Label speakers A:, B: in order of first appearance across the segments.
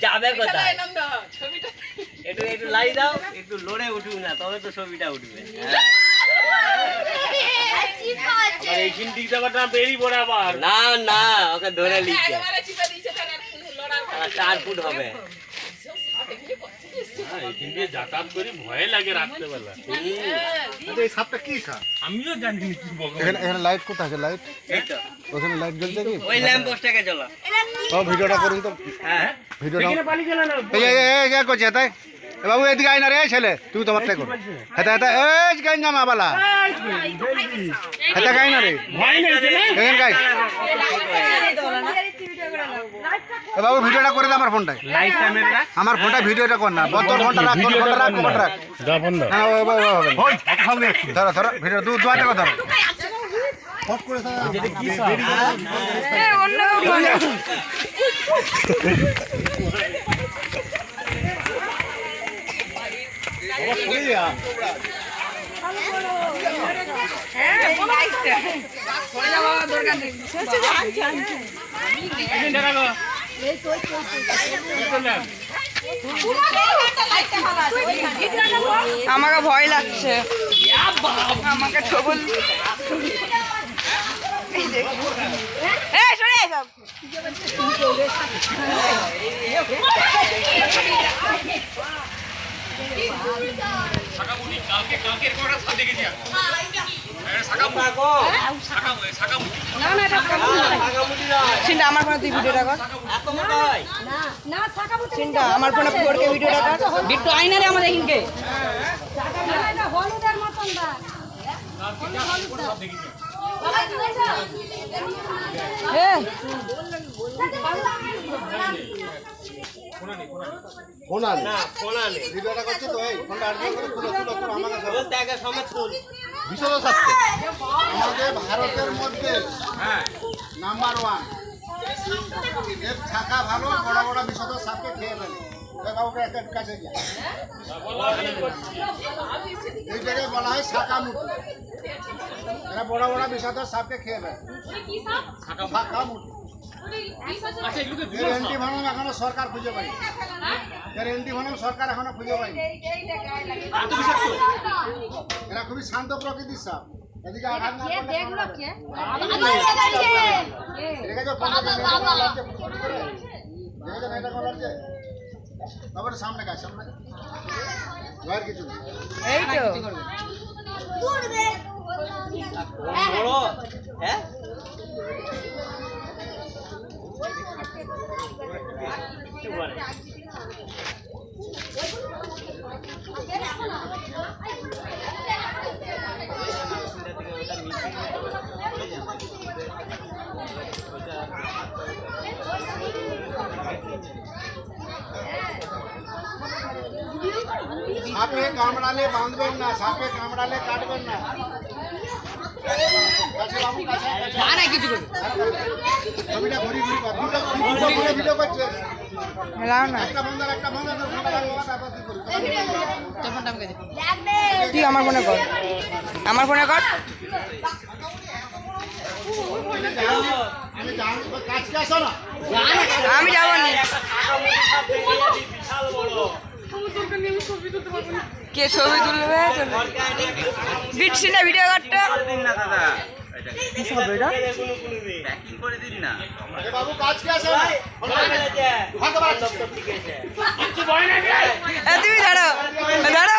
A: যাবে কোথায় একটু একটু লাই দাও একটু লড়ে উঠুক না তবে তো ছবিটা উঠবে না না ওকে ধরে লিখছে 4 ফুট হবে যাতায়াত করি ভয় লাগে রাত্রেবেলা
B: এই সাপটা কি খা
A: আমিও জানি
B: এখানে লাইট কোথায় আছে লাইট ওখানে লাইট জ্বলছে কি
A: ওই ল্যাম্প পোস্টটাকে জ্বলা
B: ও ভিডিওটা করুন তো
A: হ্যাঁ
B: ভিডিওটা এই কি করছে তাই বাবু এদিকে আয় না রে ছেলে তুই তোমারটা কর এটা এটা এই গাই না মাবালা এটা গাই না রে ভয় নেই এখানে গাই বাবু ভিডিওটা করে দে আমার ফোনটায় লাইট ক্যামেরা আমার ফোনটা ভিডিওটা কর না বন্ধ ফোনটা রাখ ফোনটা রাখ ফোনটা রাখ দাও ফোন দাও হ্যাঁ ওই ধরো ধরো ভিডিও দু দুয়াটা ধরো ফট করে এটা কি এ অন্য
C: আমাকে ভয় লাগছে আমাকে ছবল আমার ফোনে তুই ভিডিওটা কর আমার ফোনে ফোরকে ভিডিওটা কর বিট্টু আইনা রে আমাদের এখানকে হলুদের মতন দা
B: ভিডিওটা করছে তো এই ফোনটা আর্জন করে তুলো আমাকে
A: টাকা সমেত তুল
B: বিশদ সাথে আমাদের ভারতের মধ্যে নাম্বার 1 এর ছাকা ভালো বড় বড় বিশদ সাথে খেয়ে ফেলে কাউকে একটা কাছে গিয়া এই জায়গায় বলা হয় শাকা মুটি এরা বড় বড় বিশদ সাপকে খেয়ে ফেলে শাকা মুটি অ্যান্টিভেনম এখনো সরকার খুঁজে পায়নি অ্যান্টিভেনম সরকার এখনো খুঁজে পায়নি এরা খুবই শান্ত প্রকৃতির সাপ এদিকে আঘাত না করলে সামনে গাছ সামনে আর কিছু
C: এই তো
A: হ্যাঁ
B: সাপে কামড়ালে বাঁধবেন না সাপে কামড়ালে কাটবেন না
C: তুই আমার ফোনে কর আমার ফোনে কর আমি যাবো না কে ছবি তুলবে বিটছি না ভিডিও কাটটা তুমি ধরো ধরো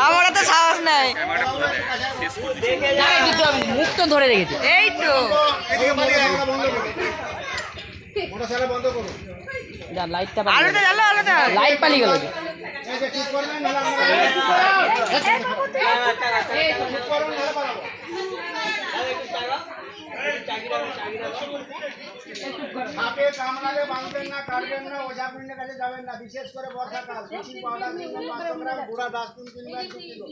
C: আমার তো সাহস নাই মুখ তো ধরে রেখেছে এই তো আলোটা জ্বালো আলোটা লাইট পালিয়ে গেল
B: সাপে কামড়ালে বাঁধবেন না কাটবেন না ওঝা পিণ্ডের কাছে যাবেন না বিশেষ করে বর্ষাকাল ব্লিচিং পাউডার 500 গ্রাম গুঁড়া ডাস্টবিন কিনবেন 2 কিলো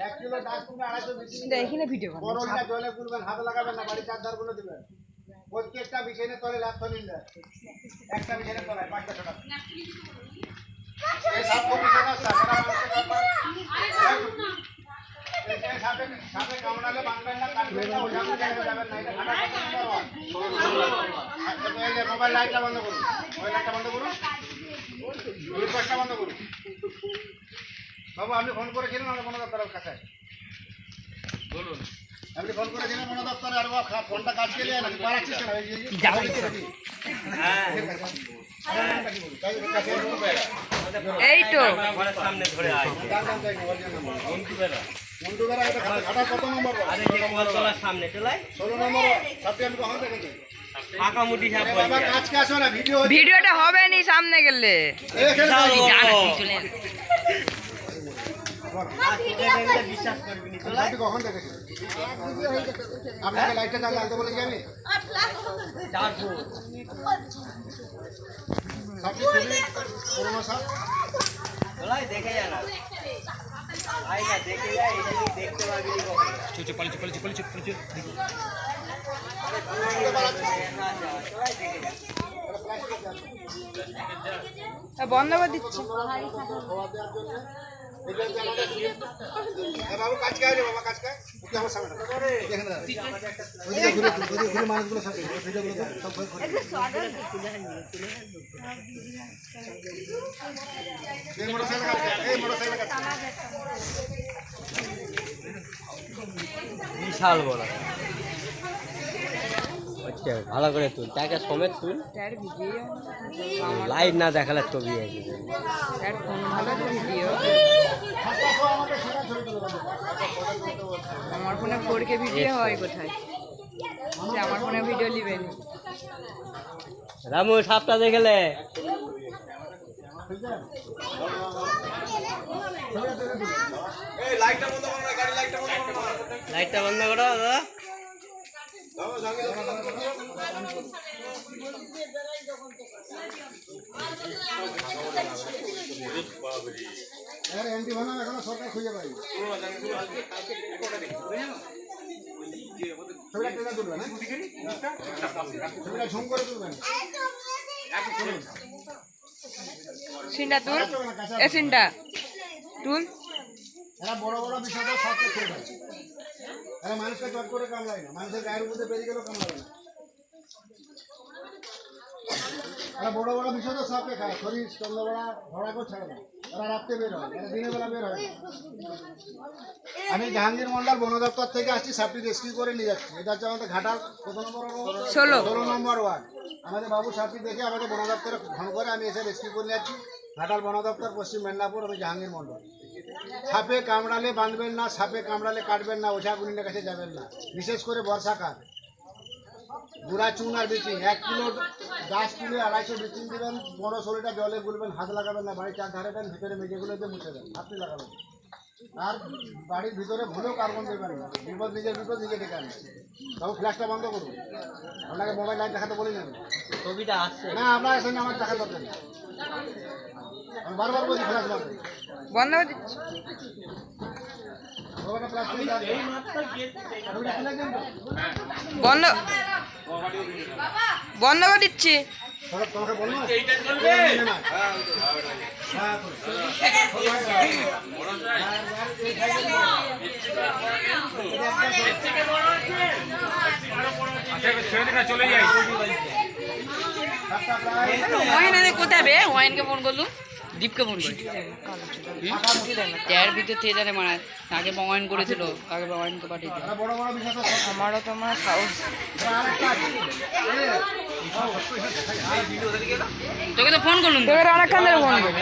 B: 1 কিলো ডাস্টবিনে 250 বিচিং
C: এখানে ভিডিও করো
B: বড়টা জলে গুলবেন হাত লাগাবেন না বাড়ি চার ধার গুলো দিবেন প্রত্যেকটা বিছানে তলে লাখ তলে নিন একটা বিছানে তলে 500 টাকা এই সাপ খুব সমস্যা সাপে কামড়ালে বাঁধবেন না কাটবেন না ওঝা পিণ্ডের কাছে যাবেন না এটা মোবাইল লাইটটা বন্ধ করুন, মোবাইল লাইটটা বন্ধ করুন, রিকোয়েস্টটা বন্ধ করুন। বাবু আপনি ফোন করেছিলেন আমার বন দপ্তরের কাছে? বলুন। আপনি ফোন করেছিলেন বন দপ্তরে? আর ফোনটা কাজ কে যায় নাকি পারাচ্ছিস কেন?
C: এই তো
A: সামনে ধরে আয়
B: মন্টু বেড়া এটা ঘাটা কত নম্বর?
A: আরে যে কলতলার সামনে চলাই
B: 16 নম্বর। সাথে আমি কখন দেখেছি
A: ফাঁকা মুটি সাপ
B: বাবা কাজকে আসো না, ভিডিও
C: ভিডিওটা হবে নি সামনে গেলে।
A: বিশ্বাস করবি নি
B: আপনি কখন দেখেছি? আপনাকে লাইটটা চালু আনতে বলেছি আমি? সাপটি খুবই পুরোনো সাপ।
A: চলাই দেখে যা না আই না দেখে যা এটা দেখতে পারবি নি কখন
C: বন্ধ করে দিচ্ছি।
B: বাবু কাজ খায় রে বাবা, কাজ খায় আমার সামনে দেখেন না ওইদিকে ঘুরে ঘুরে মানুষগুলো সব ভিডিওগুলো সব ঘুরে এই মোটরসাইকেল কাজ, এই মোটরসাইকেল কাজ।
A: বিশাল বড় আচ্ছা ভালো করে তুল তাকে সমেত তুল
C: তার ভিডিও
A: লাইট না দেখালে ছবি আছে
C: তার ফোন ভালো তো ভিডিও আমার ফোনে 4K ভিডিও হয় কোথায়? সে আমার ফোনে ভিডিও নেবেন।
A: রামু সাপটা দেখলে লাইটটা বন্ধ করো দাদা
B: আরে এন্টি বানা এখনো সরকার খুঁজে পাই। ছবিটা কেটে তুলবেন, ছবিটা ঝুম করে তুলবেন।
C: সিনটা তুল, এ সিনটা তুল।
B: এরা বড় বড় বিষয়টা সবকে খুঁজে পায়। এরা মানুষকে চট করে কামড়ায় না, মানুষের গায়ের মধ্যে বেরিয়ে গেলেও কামড়াবে না। এরা বড় বড় বিষয়টা সবকে খায়, শরীর চন্দ্রবড়া ধরাকেও ছাড়ে না। এরা রাত্রে বের হয়, এরা দিনের বেলা বের হয়। আমি জাহাঙ্গীর মন্ডল বন দপ্তর থেকে আসছি, সাপটি রেস্কিউ করে নিয়ে যাচ্ছি। এটা হচ্ছে আমাদের ঘাটাল কত নম্বর? 16 নম্বর ওয়ার্ড। আমাদের বাবু সাপটি দেখে আমাদের বন দপ্তরে ফোন করে আমি এসে রেস্কিউ করে নিয়ে যাচ্ছি। ঘাটাল বন দপ্তর, পশ্চিম মেদিনীপুর। আমি জাহাঙ্গীর মন্ডল। সাপে কামড়ালে বাঁধবেন না, সাপে কামড়ালে কাটবেন না, ওঝা গুনিনের কাছে যাবেন না, বিশেষ করে বর্ষাকাল। গুড়া চুন আর ব্লিচিং 1 কিলো 10 কিলো 250 ব্লিচিং দেবেন। বড় শরীরটা জলে গুলবেন, হাত লাগাবেন না, বাড়ির চার ধারে দেন, ভিতরে মেঝেগুলো দিয়ে মুছে দেন, আপনি লাগাবেন। আর বাড়ির ভিতরে ভুলেও কার্বন দেবেন না, বিপদ নিজের বিপদ নিজে ডেকে আনবেন। তবু ফ্ল্যাশটা বন্ধ করুন। আপনাকে মোবাইল লাইট দেখাতে বলি না,
A: ছবিটা আসছে
B: না আপনার সঙ্গে আমার দেখা দরকার নেই। আমি বারবার বলছি ফ্ল্যাশ বন্ধ
C: বন্ধ করে দিচ্ছি। বন্ধ বন্ধ করে দিচ্ছি।
B: তোমাকে বলবো
D: চলে যাই
E: কোথায় বে ওয়াইনকে ফোন করলু দীপকে ফোন করি এর ভিতর থেকে জানে মানে আগে ওয়াইন করেছিল আগে ওয়াইনকে পাঠিয়ে দিল
B: বড় বড় বিষয় তো
C: আমারও তোমার সাহস।
E: তোকে তো ফোন করলুম
C: এবার অনেকক্ষণ ধরে ফোন করি।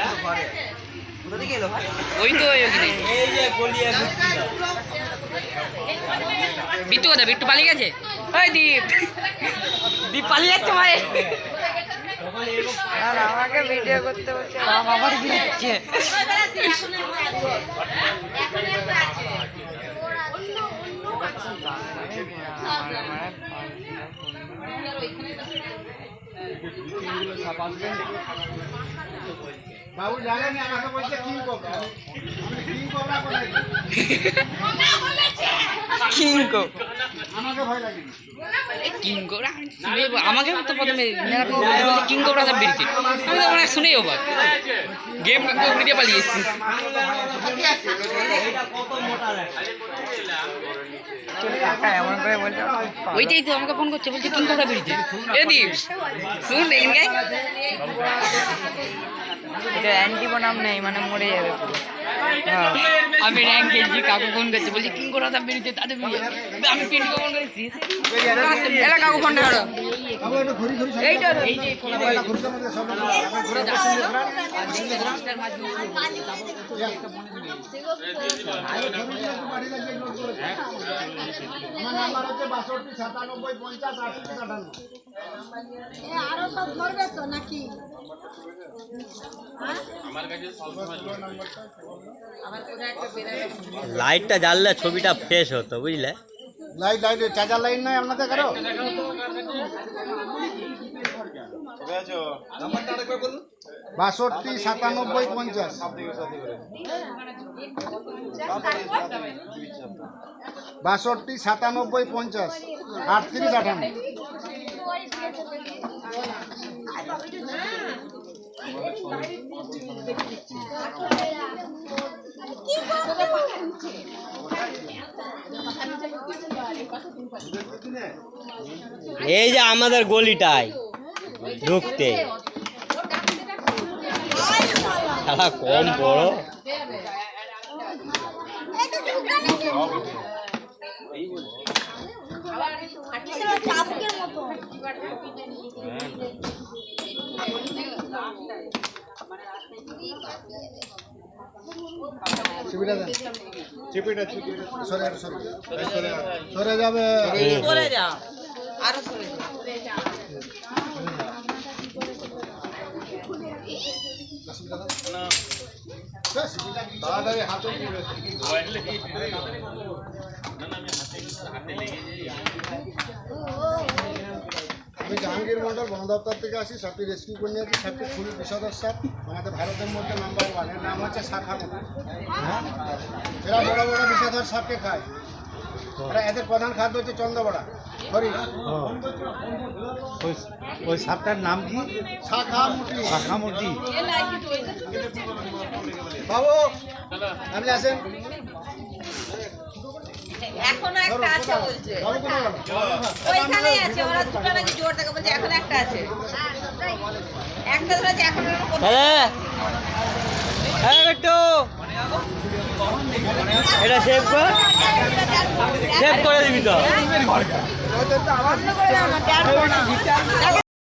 E: ওই তো ওইখানে
A: এই যে গলিয়া
E: বিট্টু কোথায় বিট্টু পালিয়ে গেছে ওই দীপ দীপ পালিয়ে যাচ্ছে ভাই
C: আর আমাকে ভিডিও করতে বলছে
E: আবার কি হচ্ছে
B: বাবু জানেন আমাকে বলছে কিং কোবরা, কিং কোবরা কোথায়?
E: কিংকো
B: আমাকে ভয় লাগে।
E: কিংকো আমাকে তো প্রথমে কিংকো ব্রাদার বেরিয়েছে আমি তো অনেক শুনেই অবাক গেম দিয়ে পালিয়ে এসেছি
A: কত মোটা লাগে
E: ওইটাই তো আমাকে ফোন করছে, বলছে কিং কোবরা বেরিয়েছে। এ দীপ শুন দেখেন গাই,
C: এটা অ্যান্টি বনাম নেই, মানে মরে যাবে পুরো।
E: আমি র্যাঙ্ক খেলছি, কাকু ফোন করছে, বলছে কিং কোবরা দাম বেরিয়েছে, তাদের আমি পিন ফোন করেছি।
C: এলা কাকু ফোনটা ধরো। এইটা
E: এই যে
B: আমার নাম্বার হচ্ছে 62 97 50 58 58।
F: আরো সব ধরবে তো নাকি?
A: লাইটটা জ্বাললে ছবিটা ফ্রেশ হতো, বুঝলে?
B: লাইট চার্জার লাইন নাই আপনাদের কারো? 62 97 50 62 97 50 38 58।
A: এই যে আমাদের গলিটায় ঢুকতে খেলা কম বড়।
F: চাবুকের মতো
B: চিপিটা দেন, চিপিটা সরে সরে যাবে।
C: সরে যাও, আরো সরে যাও।
B: তাড়াতাড়ি হাতে আমি জাহাঙ্গীর মন্ডল বন দপ্তর থেকে আসি, সাপটি রেস্কিউ করে নিয়েছি। সাপটি খুবই বিষধর সাপ, আমাদের ভারতের মধ্যে নাম্বার 1। এর নাম হচ্ছে শাখামুখী। এরা বড় বড় বিষধর সাপকে খায়। এরা এদের প্রধান খাদ্য হচ্ছে চন্দ্রবড়া, হরিণ।
G: ওই সাপটার নাম কি?
B: শাখামুখী।
G: শাখামুখী।
B: বাবু আপনি আসেন।
C: এখনো একটা আছে বলছে,
B: বাবু কোথায় গেল?
C: ওইখানেই আছে। ওরা দুটো নাকি জোর থেকে বলছে এখনো একটা আছে, একটা ধরেছে এখনো
A: এটা সেভ কর, সেভ করে দিবি তো।
C: বন্ধ করে দাও না,